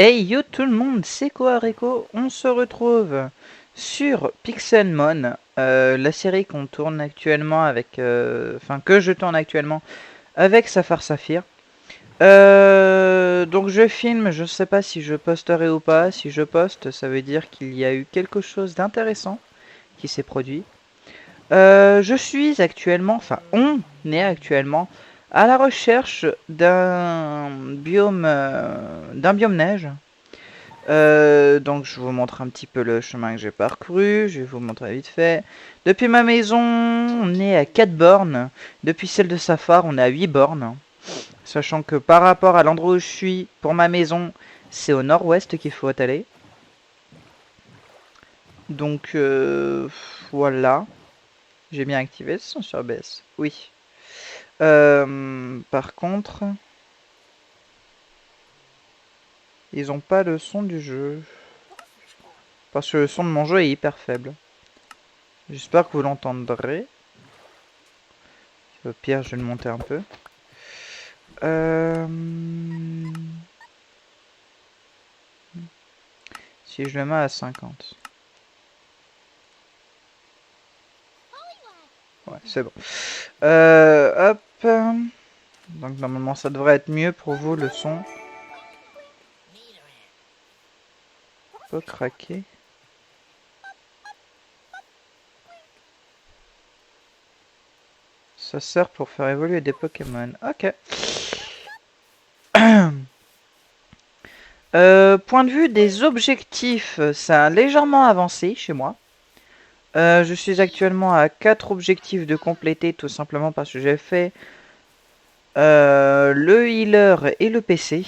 Hey yo tout le monde, c'est quoi Rico? On se retrouve sur Pixelmon, la série qu'on tourne actuellement avec, enfin que je tourne actuellement avec Safar Saphir. Donc je filme, je sais pas si je posterai ou pas. Si je poste, ça veut dire qu'il y a eu quelque chose d'intéressant qui s'est produit. Je suis actuellement, enfin on est actuellement à la recherche d'un biome neige. Donc je vous montre un petit peu le chemin que j'ai parcouru, je vais vous montrer vite fait. Depuis ma maison, on est à 4 bornes. Depuis celle de Safar, on est à 8 bornes. Sachant que par rapport à l'endroit où je suis, pour ma maison, c'est au nord-ouest qu'il faut aller. Donc voilà. J'ai bien activé le son sur OBS. Oui. Par contre, ils ont pas le son du jeu. Parce que le son de mon jeu est hyper faible. J'espère que vous l'entendrez. Au pire, je vais le monter un peu. Si je le mets à 50. Ouais, c'est bon. Hop. Donc normalement, ça devrait être mieux pour vous, le son. Peut craquer. Ça sert pour faire évoluer des Pokémon. Ok. Point de vue des objectifs, ça a légèrement avancé chez moi. Je suis actuellement à 4 objectifs de compléter, tout simplement parce que j'ai fait le healer et le PC.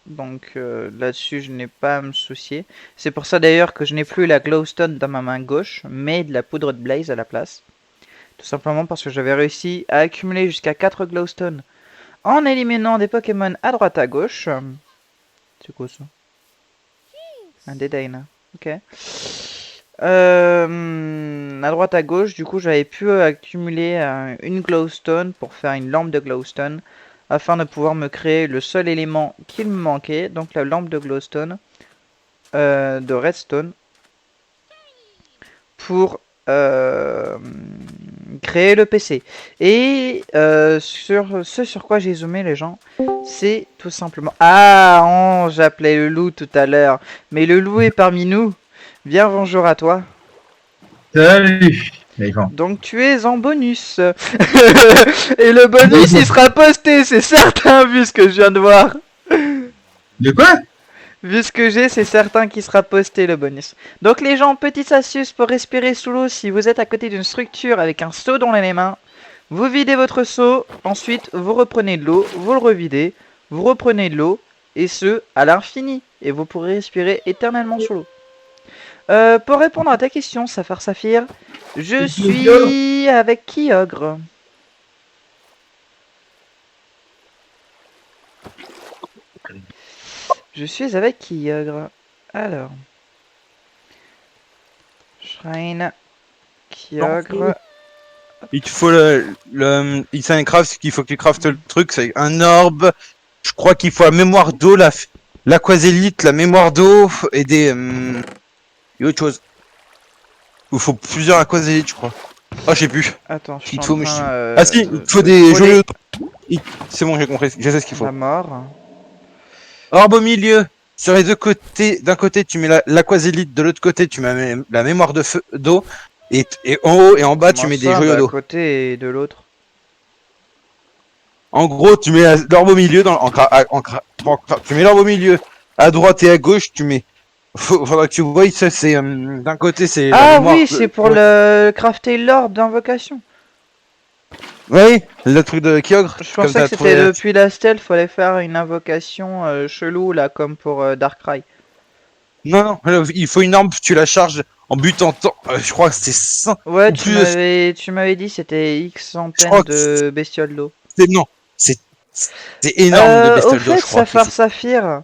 Donc là-dessus, je n'ai pas à me soucier. C'est pour ça d'ailleurs que je n'ai plus la glowstone dans ma main gauche, mais de la poudre de blaze à la place. Tout simplement parce que j'avais réussi à accumuler jusqu'à 4 glowstones en éliminant des Pokémon à droite à gauche. C'est quoi ça? Un Dedaina. Ok. À droite à gauche, du coup, j'avais pu accumuler une glowstone pour faire une lampe de glowstone afin de pouvoir me créer le seul élément qu'il me manquait, donc la lampe de glowstone de redstone pour créer le PC. Et sur ce sur quoi j'ai zoomé les gens, c'est tout simplement... Ah, oh, j'appelais le loup tout à l'heure, mais le loup est parmi nous. Bien bonjour à toi. Salut Méchant. Donc tu es en bonus. Et le bonus il sera posté, c'est certain vu ce que je viens de voir. De quoi? Vu ce que j'ai, c'est certain qu'il sera posté le bonus. Donc les gens, petite astuce pour respirer sous l'eau si vous êtes à côté d'une structure avec un seau dans les mains. Vous videz votre seau, ensuite vous reprenez de l'eau, vous le revidez, vous reprenez de l'eau, et ce, à l'infini. Et vous pourrez respirer éternellement sous l'eau. Pour répondre à ta question, Safar Saphir, je suis avec Kyogre. Je suis avec Kyogre. Alors. Shrine. Kyogre. Il te faut le Insane Craft, qu'il faut que tu craftes le truc, c'est un orbe. Je crois qu'il faut la mémoire d'eau, l'aquasélite, la mémoire d'eau et et autre chose. Il faut plusieurs aquasélites, je crois. Ah, je sais plus. Attends, je Ce qu'il suis te en faut, mais train Ah si, il te faut de des scroller. joyaux. C'est bon, j'ai compris. Je sais ce qu'il La faut. mort. Orbe au milieu. Sur les deux côtés, d'un côté tu mets l'aquasélite, de l'autre côté tu mets la mémoire de feu d'eau, et en haut et en bas tu Comment mets des ça, joyaux d'un d'eau. côté et de l'autre? En gros, tu mets l'orbe au milieu, tu mets l'orbe au milieu. À droite et à gauche, tu mets. Faudra que tu vois, ça c'est d'un côté c'est la Ah mémoire. oui, c'est pour le crafter l'orbe d'invocation. Oui, le truc de Kyogre, Je comme pensais que t'as c'était trouvé. depuis la stealth, fallait faire une invocation chelou là, comme pour Darkrai. Non, non, il faut une arme, tu la charges en butant. Je crois que c'est 100 Ouais, ou plus. tu m'avais dit c'était X Je centaines crois que de bestioles d'eau. c'est non, c'est c'est énorme de Au bestiole d'eau, je fait, crois que Safar c'est Saphir,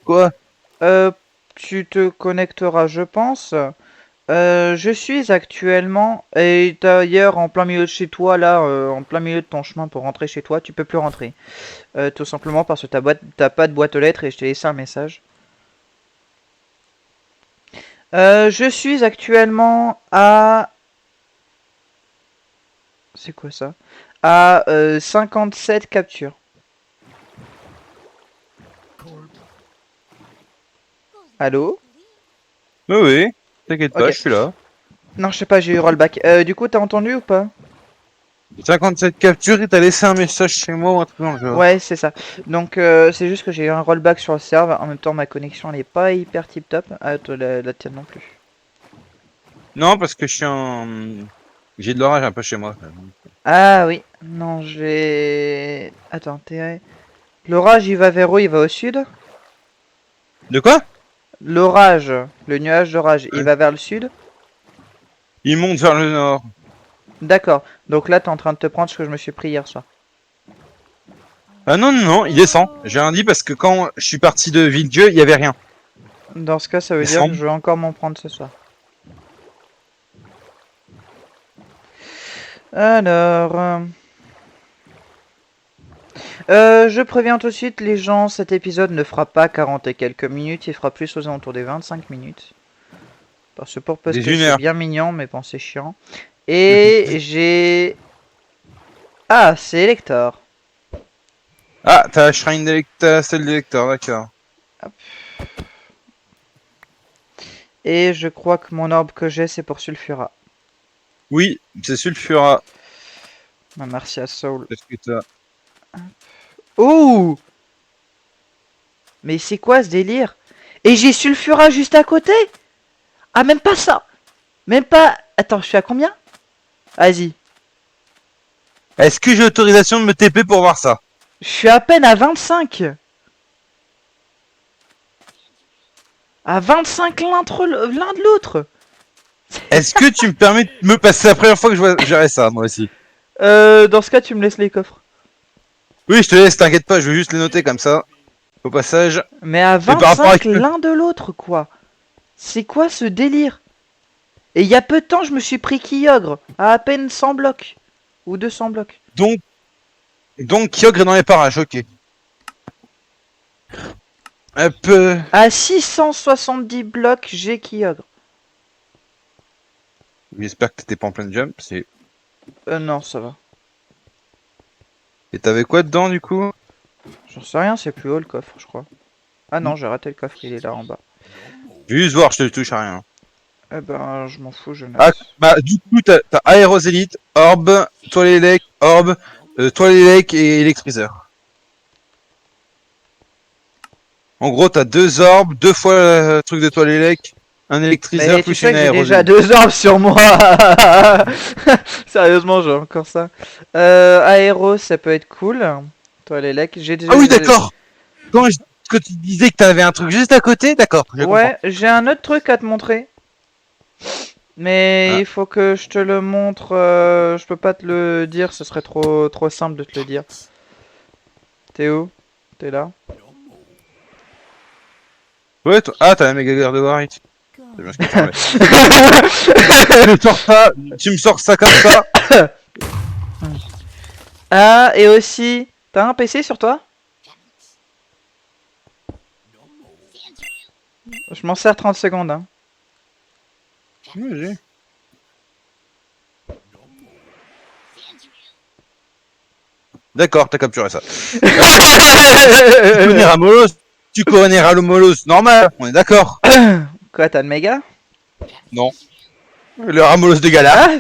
quoi. euh, tu te connecteras, je pense, Je suis actuellement, et d'ailleurs en plein milieu de chez toi, là, en plein milieu de ton chemin pour rentrer chez toi, tu peux plus rentrer. Tout simplement parce que t'as pas de boîte aux lettres et je t'ai laissé un message. Je suis actuellement à... C'est quoi ça? À 57 captures. Allô? Oui, oui, t'inquiète pas, Ok. je suis là. Non, je sais pas, j'ai eu rollback. Du coup, t'as entendu ou pas? 57 captures et t'as laissé un message chez moi ou un truc dans le genre. Ouais, c'est ça. Donc, c'est juste que j'ai eu un rollback sur le serve. En même temps, ma connexion, elle est pas hyper tip top. Ah, toi, la tienne non plus. Non, parce que je suis en... J'ai de l'orage un peu chez moi. Ah oui. Non, j'ai... Attends, t'es... L'orage, il va vers où? Il va au sud? De quoi? L'orage, le nuage d'orage, il Ouais. va vers le sud? Il monte vers le nord. D'accord. Donc là, t'es en train de te prendre ce que je me suis pris hier soir. Ah non, non, non, il descend. J'ai rien dit parce que quand je suis parti de Villedieu, il y avait rien. Dans ce cas, ça veut dire Descend. que je vais encore m'en prendre ce soir. Alors... je préviens tout de suite, les gens, cet épisode ne fera pas 40 et quelques minutes, il fera plus aux alentours des 25 minutes. Parce que pour Des poster, une c'est heure. bien mignon, mais bon, c'est chiant. Et j'ai... Ah, c'est Elector. Ah, t'as Shrine d'Elector, celle d'Elector, d'accord. Et je crois que mon orbe que j'ai, c'est pour Sulfura. Oui, c'est Sulfura. Ah, merci à Soul. Parce que t'as... Ouh! Mais c'est quoi ce délire? Et j'ai Sulfura juste à côté? Ah, même pas ça! Même pas... Attends, je suis à combien? Vas-y. Est-ce que j'ai autorisation de me TP pour voir ça? Je suis à peine à 25. À 25 l'un de l'autre. Est-ce que tu me permets de me passer la première fois que je vois gérer ça, moi aussi? Dans ce cas, tu me laisses les coffres. Oui, je te laisse, t'inquiète pas, je vais juste les noter comme ça. Au passage. Mais à Et par rapport 25 à... l'un de l'autre, quoi. C'est quoi ce délire? Et il y a peu de temps, je me suis pris Kyogre. À peine 100 blocs. Ou 200 blocs. Donc Kyogre est dans les parages, ok. Hop. À 670 blocs, j'ai Kyogre. J'espère que t'étais pas en pleine jump. Non, ça va. Et t'avais quoi dedans du coup? J'en sais rien, c'est plus haut le coffre, je crois. Ah non, j'ai raté le coffre, il est là en bas. Je vais juste voir, je te touche à rien. Eh ben, je m'en fous, je note. Ah, bah du coup t'as Aérosélite, Orbe, Toilélec, Orbe, Toilélec et Électriseur. En gros t'as deux orbes, deux fois le truc de Toilélec, un électriseur Mais tu plus sais une que j'ai déjà Aérosélite. 2 orbes sur moi. Sérieusement, j'ai encore ça. Aéro, ça peut être cool. Toi, les lecs, j'ai déjà... Ah oui d'accord. Quand tu disais que t'avais un truc juste à côté, d'accord, je comprends. Ouais, j'ai un autre truc à te montrer. Mais Ah. il faut que je te le montre. Je peux pas te le dire, ce serait trop simple de te le dire. T'es où? T'es là? Ouais, ah t'as la méga guerre de Warwick. C'est bien ce que t'en tu me sors ça, tu me sors ça comme ça. Ah, et aussi, t'as un PC sur toi? Je m'en sers 30 secondes. Hein. Oui, j'ai. D'accord, t'as capturé ça. Tu connais Ramolos, tu connais Ramolos, normal, on est d'accord. Quoi, t'as le méga? Non. Le Ramolos de Galar. Ah,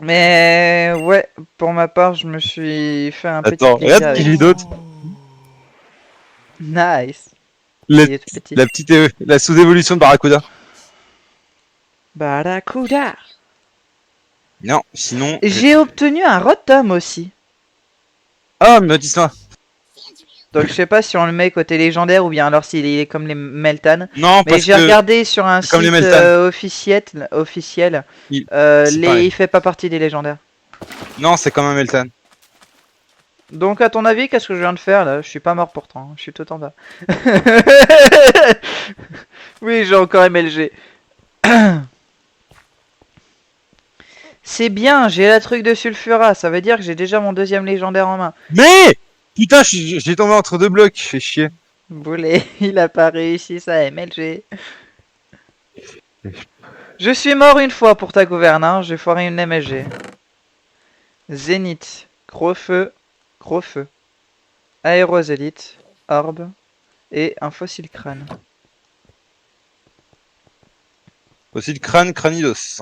mais ouais, pour ma part, je me suis fait un petit Attends, plaisir regarde qui avec j'ai d'autre. Nice. La, Il est tout petit. la petite, la sous-évolution de Barracuda. Barracuda. Non, sinon. J'ai obtenu un Rotom aussi. Ah, mais dis-moi. Donc je sais pas si on le met côté légendaire ou bien alors s'il est comme les Meltan. Non, Mais parce j'ai que regardé sur un comme les site Meltan. officiel. c'est pareil. Il fait pas partie des légendaires. Non, c'est comme un Meltan. Donc à ton avis, qu'est-ce que je viens de faire là? Je suis pas mort pourtant, hein. Je suis tout en bas. Oui, j'ai encore MLG. C'est bien, j'ai la truc de Sulfura, ça veut dire que j'ai déjà mon deuxième légendaire en main. Mais putain, j'ai tombé entre deux blocs, fais chier. Boulet, il a pas réussi sa MLG. Je suis mort une fois pour ta gouvernance, j'ai foiré une MLG. Zénith, gros feu, aérosélite, orbe et un fossile crâne. Aussi le crâne, cranidos.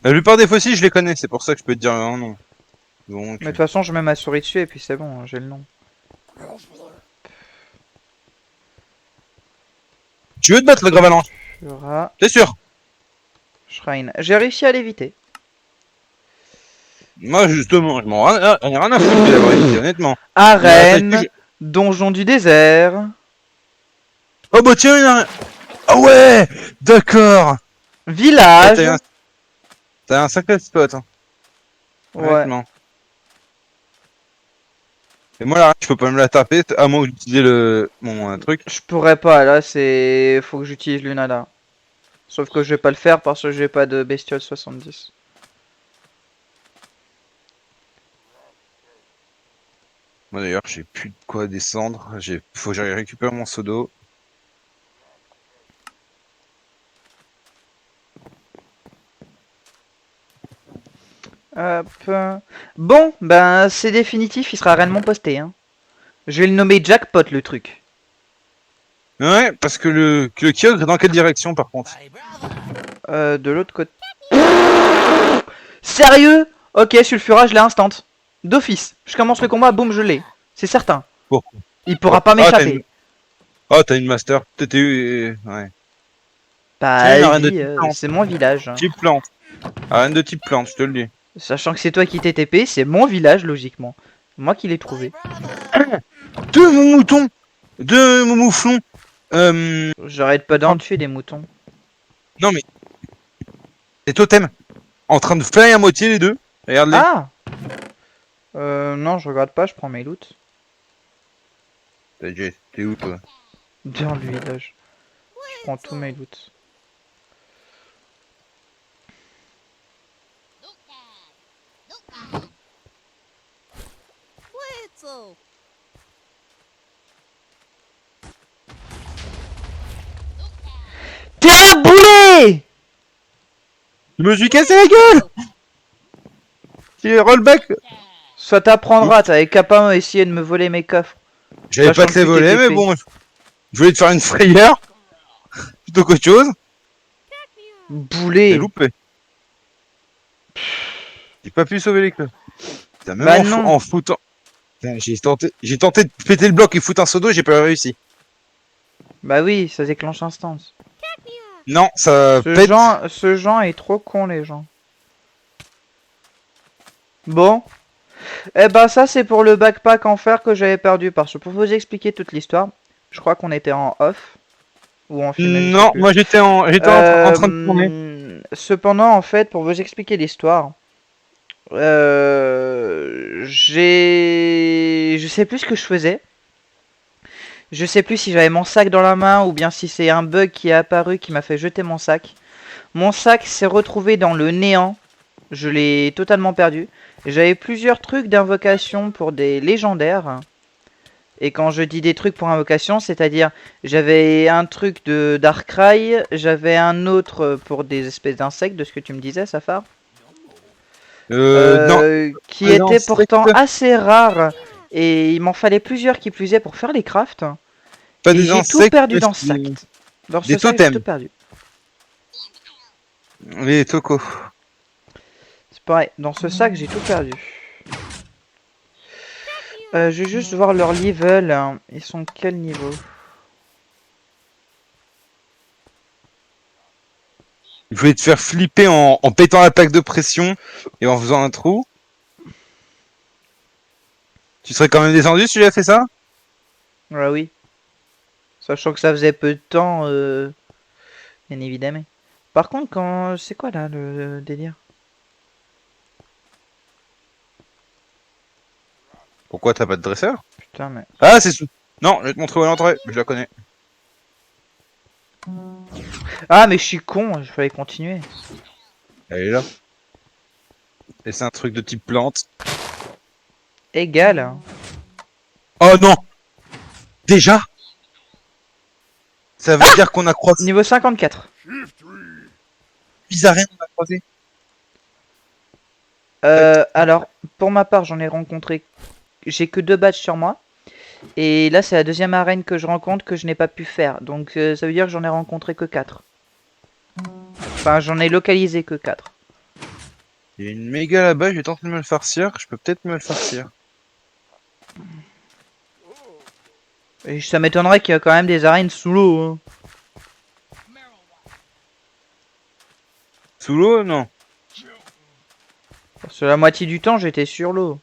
La plupart des fossiles, je les connais, c'est pour ça que je peux te dire un nom. Donc, Mais de toute façon, je mets ma souris dessus et puis c'est bon, j'ai le nom. tu veux te battre le gravalanche? Fura, T'es sûr? Shrine. J'ai réussi à l'éviter. Moi, justement, je m'en ai rien à foutre de l'avoir évité, honnêtement. Arène, donjon du désert. Oh bah tiens, il y a un... Ah ouais, d'accord. Village. T'as un sacré spot, hein. Ouais. Honnêtement. Et moi, là, je peux pas me la taper, à moins d'utiliser mon truc. Je pourrais pas, là, c'est... Faut que j'utilise Lunala. Sauf que je vais pas le faire parce que j'ai pas de bestiole 70. Moi, d'ailleurs, j'ai plus de quoi descendre. Faut que j'aille récupérer mon seau d'eau. Hop. Bon, ben c'est définitif, il sera réellement posté. Hein. Je vais le nommer Jackpot, le truc. Ouais, parce que le kiosque est dans quelle direction, par contre? De l'autre côté. Sérieux? Ok, Sulfura, je l'ai instant. D'office. Je commence le combat, boum, je l'ai. C'est certain. Pourquoi? Il pourra pas m'échapper. Oh, t'as une master. Ouais. Bah, une arène de oui, type plante. c'est mon village. Hein. Type plante. Arène de type plante, je te le dis. Sachant que c'est toi qui t'es TP, c'est mon village, logiquement. Moi qui l'ai trouvé. Deux moutons! Deux mouflons! J'arrête pas d'en tuer des moutons. Non mais... Des totems! En train de fly à moitié les deux. Regarde-les. Ah! Non, je regarde pas, je prends mes loots. T'es où toi? Dans le village. Je prends tous mes loots. T'es un boulet! Je me suis cassé la gueule! J'ai rollback! Ça t'apprendra, t'avais qu'à pas essayer de me voler mes coffres. J'avais Sachant pas te que les tu voler, t'es mais TP. bon, je voulais te faire une frayeur plutôt qu'autre chose. T'es Boulet! loupé. J'ai pas pu sauver les clubs. Putain, même Bah non. en foutant. Putain, j'ai tenté de péter le bloc et foutre un seau d'eau, j'ai pas réussi. Bah oui, ça déclenche instance. Non, ça pète. Ce genre est trop con, les gens. Bon. Eh ben ça, c'est pour le backpack en fer que j'avais perdu. Parce que pour vous expliquer toute l'histoire, je crois qu'on était en off. Ou en film. Non, moi j'étais en train de tourner. Cependant, en fait, pour vous expliquer l'histoire, je sais plus ce que je faisais. Je sais plus si j'avais mon sac dans la main ou bien si c'est un bug qui est apparu qui m'a fait jeter mon sac. Mon sac s'est retrouvé dans le néant. Je l'ai totalement perdu. J'avais plusieurs trucs d'invocation pour des légendaires. Et quand je dis des trucs pour invocation, c'est-à-dire j'avais un truc de Darkrai, j'avais un autre pour des espèces d'insectes, de ce que tu me disais, Safar. Non. Qui était pourtant assez rare. Et il m'en fallait plusieurs qui plus est pour faire les crafts. Pas Et des j'ai tout insectes, perdu dans ce sac. Dans des ce sac, j'ai totems. tout perdu. Les tocos. C'est pareil, dans ce sac, j'ai tout perdu. Je vais juste voir leur level. Ils sont quel niveau? Je voulais te faire flipper en pétant la plaque de pression et en faisant un trou. Tu serais quand même descendu si j'avais fait ça? Ouais, oui. Sachant que ça faisait peu de temps, bien évidemment. Par contre, quand... c'est quoi là le délire? Pourquoi t'as pas de dresseur? Putain, mais... Ah, c'est sous. Non, je vais te montrer où est l'entrée, je la connais. Ah, mais je suis con, il fallait continuer. Elle est là. Et c'est un truc de type plante. Égal. Oh non! Déjà? Ça veut dire qu'on a croisé. Niveau 54. Bizarre, on a croisé. Alors, pour ma part, j'en ai rencontré... J'ai que 2 badges sur moi. Et là, c'est la deuxième arène que je rencontre que je n'ai pas pu faire. Donc, ça veut dire que j'en ai rencontré que 4. Enfin, j'en ai localisé que 4. Il y a une méga là-bas, je vais tenter de me le farcir. Je peux peut-être me le farcir. Et ça m'étonnerait qu'il y a quand même des arènes sous l'eau. Hein. Sous l'eau, non. Parce que la moitié du temps, j'étais sur l'eau.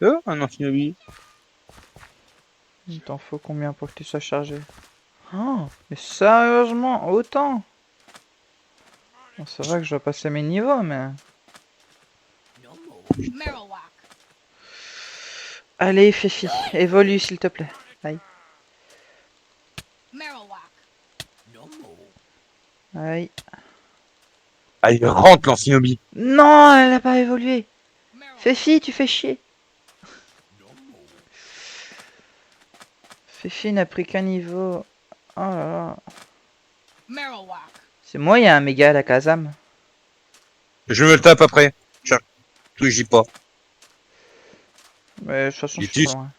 Oh, un amphibie. Il t'en faut combien pour que tu sois chargé? Oh, mais sérieusement, autant? Bon, c'est vrai que je dois passer mes niveaux, mais... Allez, Fifi, évolue s'il te plaît. Aïe. Aïe. Ah, il rentre l'amphibie. Non, elle n'a pas évolué. Fifi, tu fais chier. Fifi n'a pris qu'un niveau. Oh là là. C'est moi, il y a un méga à la Kazam. Je me le tape après. Tiens, tout j'y pas. Mais de toute façon, Il je suis tue. trop loin.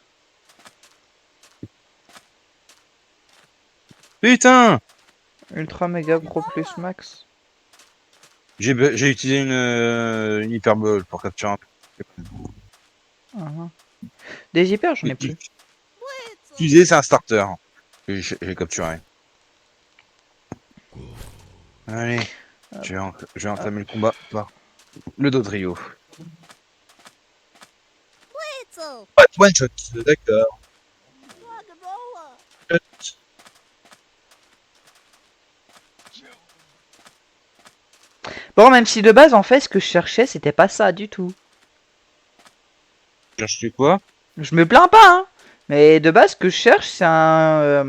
Putain! Ultra méga pro plus max. J'ai utilisé une hyperbole pour capturer un peu. Uh-huh. Des hyper, j'en ai plus. Utiliser, c'est un starter. J'ai capturé. Allez, je vais entamer le combat par le Dodrio. Pas de one shot, d'accord. Bon, même si de base, en fait, ce que je cherchais, c'était pas ça du tout. Cherches-tu quoi? Je me plains pas, hein. Mais de base, ce que je cherche, c'est un...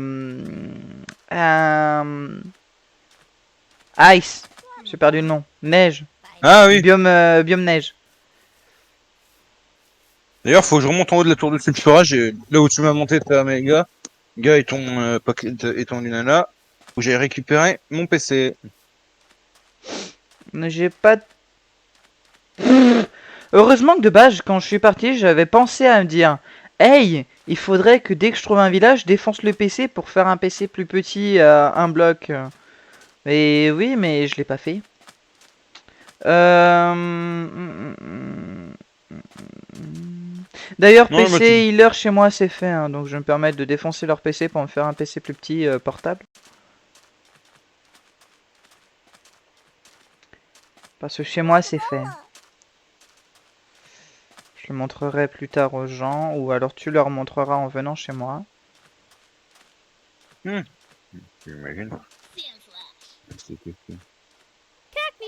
Ice. J'ai perdu le nom. Neige. Ah oui. Biome neige. D'ailleurs, faut que je remonte en haut de la tour de sulfurage, là où tu m'as monté ta méga, gars et ton Pocket et ton Lunala, où j'ai récupéré mon PC. J'ai pas... Heureusement que de base, quand je suis parti, j'avais pensé à me dire... Hey, il faudrait que dès que je trouve un village, je défonce le PC pour faire un PC plus petit à un bloc. Mais oui, mais je l'ai pas fait. D'ailleurs, Non, PC healer chez moi c'est fait, hein, donc je vais me permettre de défoncer leur PC pour me faire un PC plus petit portable. Parce que chez moi c'est fait. Je le montrerai plus tard aux gens, ou alors tu leur montreras en venant chez moi. J'imagine.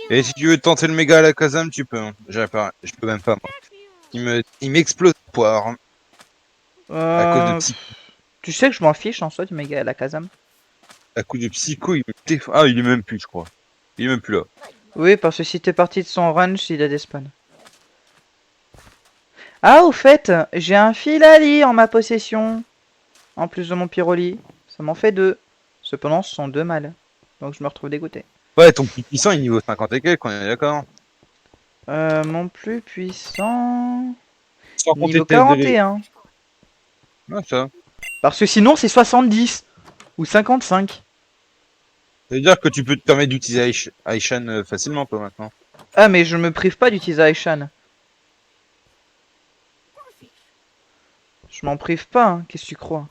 Et si tu veux tenter le méga à la Kazam, tu peux. Hein. Je peux même pas, moi. Il m'explose le poire. À cause de psycho. Tu sais que je m'en fiche en soi du méga à la Kazam. À cause de psycho, il me défend. Ah, il est même plus, je crois. Il est même plus là. Oui, parce que si t'es parti de son range, il a des spawns. Ah, au fait, j'ai un Filali en ma possession. En plus de mon Pyroli. Ça m'en fait 2. Cependant, ce sont 2 mâles. Donc je me retrouve dégoûté. Ouais, ton plus puissant, il est niveau 50 et quelques, on est d'accord. Mon plus puissant... Sans compter Niveau tes 41. Ah, ça. Parce que sinon, c'est 70. Ou 55. Ça veut dire que tu peux te permettre d'utiliser Aishan facilement, toi, maintenant. Ah, mais je me prive pas d'utiliser Aishan. Je m'en prive pas, hein. Qu'est-ce que tu crois?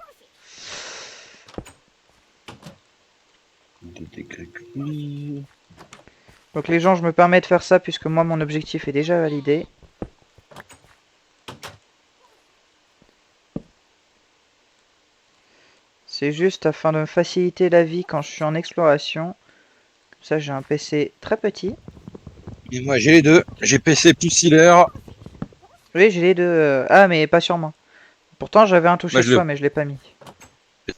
Donc les gens, je me permets de faire ça puisque moi, mon objectif est déjà validé. C'est juste afin de me faciliter la vie quand je suis en exploration. Comme ça, j'ai un PC très petit. Et moi, j'ai les deux. J'ai PC plus healer. Oui, j'ai les deux. Ah, mais pas sur moi. Pourtant, j'avais un toucher Bah, je le- soi, mais je l'ai pas mis.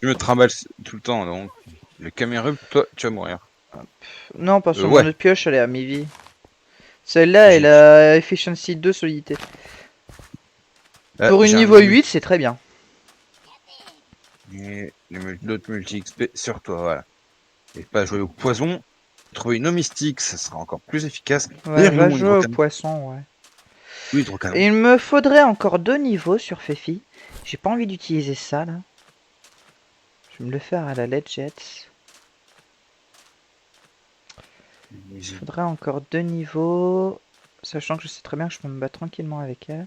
Je me trimballe tout le temps, donc le caméra, toi, tu vas mourir. Non, parce que mon Ouais, autre pioche, elle est à mi-vie. Celle-là, elle j'ai a Efficiency 2 solidité. Pour une j'ai un niveau multi, 8, c'est très bien. l'autre multi-XP sur toi, voilà. Et pas jouer au poison, trouver une eau mystique, ça sera encore plus efficace. Ouais, D'ailleurs, il est où va mon jouer au hydrocanon? poisson, ouais. Oui, hydrocanon. Et il me faudrait encore 2 niveaux sur Fefi. J'ai pas envie d'utiliser ça, là. Je vais me le faire à la Legends. Il faudrait encore 2 niveaux. Sachant que je sais très bien que je peux me battre tranquillement avec elle.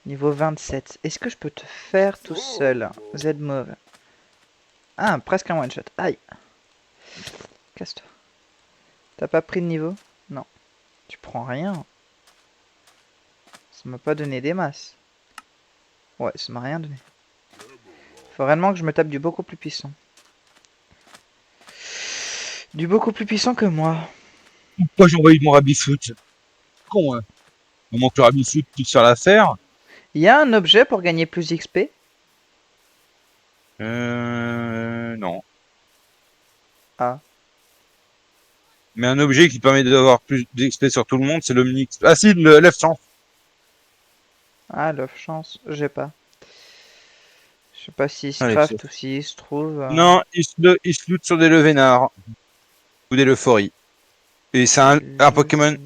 Niveau 27. Est-ce que je peux te faire tout seul? Z-Move. Ah, presque un one-shot. Aïe. Casse-toi. T'as pas pris de niveau? Non. Tu prends rien. Ça m'a pas donné des masses. Ouais, ça m'a rien donné. Faut réellement que je me tape du beaucoup plus puissant. Du beaucoup plus puissant que moi. Pourquoi j'ai envoyé mon rabbit-foot? Con, hein. Au moment que le rabbit-foot puisse faire l'affaire. Il y a un objet pour gagner plus d'XP? Non. Ah. Mais un objet qui permet d'avoir plus d'XP sur tout le monde, c'est l'Omni. Ah si, le left chance. Ah, l'off chance. J'ai pas. Je sais pas s'il se Allez, craft ou s'il se trouve. non, il se loot sur des Levénards. Ou des Lefories. Et c'est un Pokémon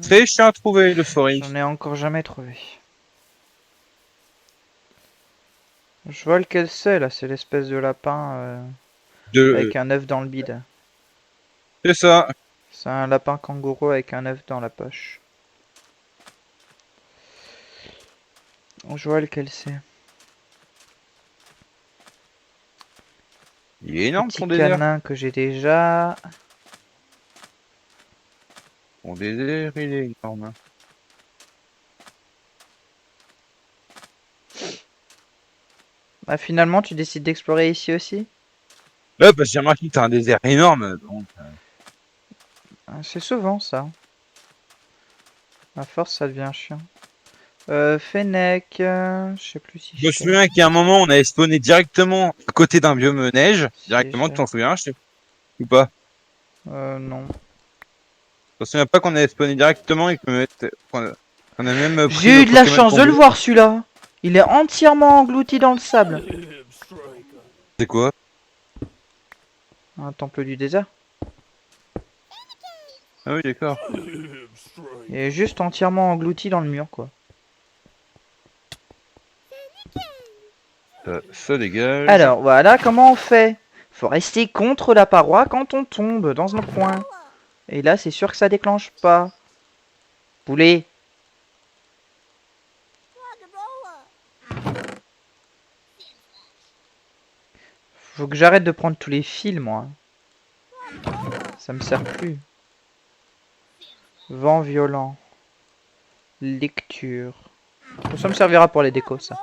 très chiant à trouver, l'Euphorie. J'en ai encore jamais trouvé. Je vois lequel c'est là, c'est l'espèce de lapin avec un œuf dans le bide. C'est ça. C'est un lapin kangourou avec un œuf dans la poche. Je vois lequel c'est. Il est énorme Petit ton désert. canin que j'ai déjà. Ton désert, il est énorme. Ah, finalement, tu décides d'explorer ici aussi? Là, parce que j'ai remarqué que t'as un désert énorme. Donc, Ah, c'est souvent ça. À force, ça devient chiant. Fennec, je sais plus si je me je t'ai- souviens qu'à un moment, on avait spawné directement à côté d'un biome neige. si Directement, tu j'ai- t'en souviens, ou pas? non. Je me souviens pas qu'on avait spawné directement et qu'on a même pris J'ai nos eu de la Pokémon chance de le combo. voir celui-là. Il est entièrement englouti dans le sable. C'est quoi? Un temple du désert. Ah oui, d'accord. Il est juste entièrement englouti dans le mur, quoi. Ça dégage. Alors, voilà comment on fait. Faut rester contre la paroi quand on tombe dans un coin. Et là, c'est sûr que ça déclenche pas. Poulet. Faut que j'arrête de prendre tous les fils, moi. Ça me sert plus. Vent violent. Lecture. Ça me servira pour les décos, ça.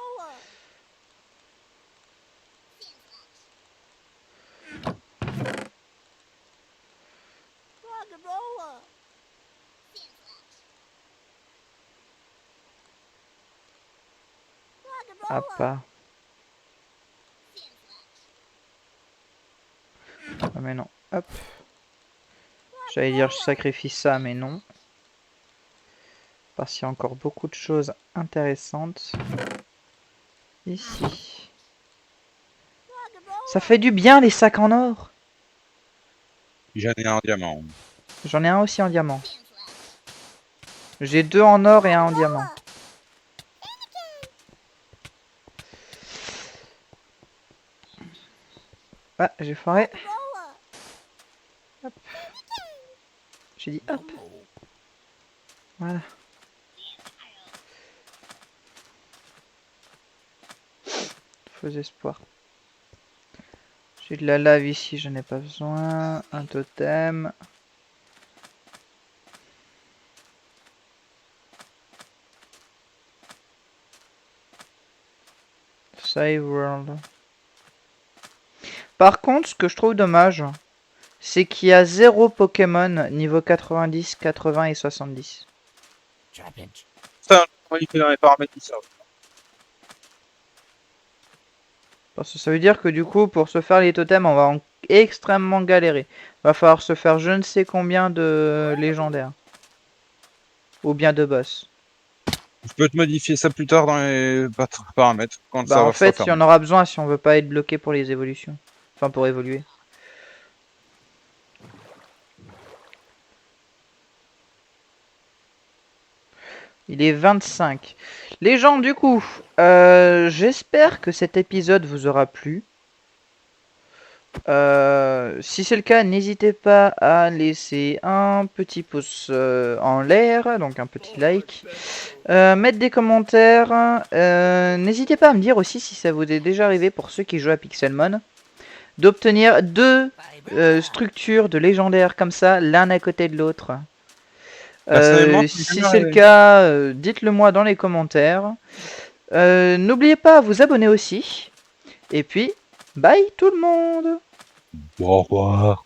Ah pas. Ah mais non. Hop. J'allais dire je sacrifie ça, mais non. Parce qu'il y a encore beaucoup de choses intéressantes. Ici. Ça fait du bien les sacs en or. J'en ai un en diamant. J'en ai un aussi en diamant. J'ai 2 en or et un en diamant. Ah, j'ai foiré. Hop. J'ai dit hop. Voilà. Faux espoir. J'ai de la lave ici, j'en ai pas besoin. Un totem. Save world. Par contre, ce que je trouve dommage, c'est qu'il y a 0 Pokémon niveau 90, 80 et 70. Ça, modifier dans les paramètres qui sortent. Parce que ça veut dire que du coup, pour se faire les totems, on va extrêmement galérer. Va falloir se faire je ne sais combien de légendaires. Ou bien de boss. Je peux te modifier ça plus tard dans les paramètres. Quand Bah ça en va fait, faire. il y en aura besoin si on veut pas être bloqué pour les évolutions. Enfin, pour évoluer. Il est 25. Les gens, du coup, j'espère que cet épisode vous aura plu. Si c'est le cas, n'hésitez pas à laisser un petit pouce en l'air, donc un petit like, mettre des commentaires. N'hésitez pas à me dire aussi si ça vous est déjà arrivé, pour ceux qui jouent à Pixelmon, d'obtenir deux structures de légendaires comme ça, l'un à côté de l'autre. Si c'est le cas, dites-le moi dans les commentaires. N'oubliez pas à vous abonner aussi. Et puis, bye tout le monde! Au revoir.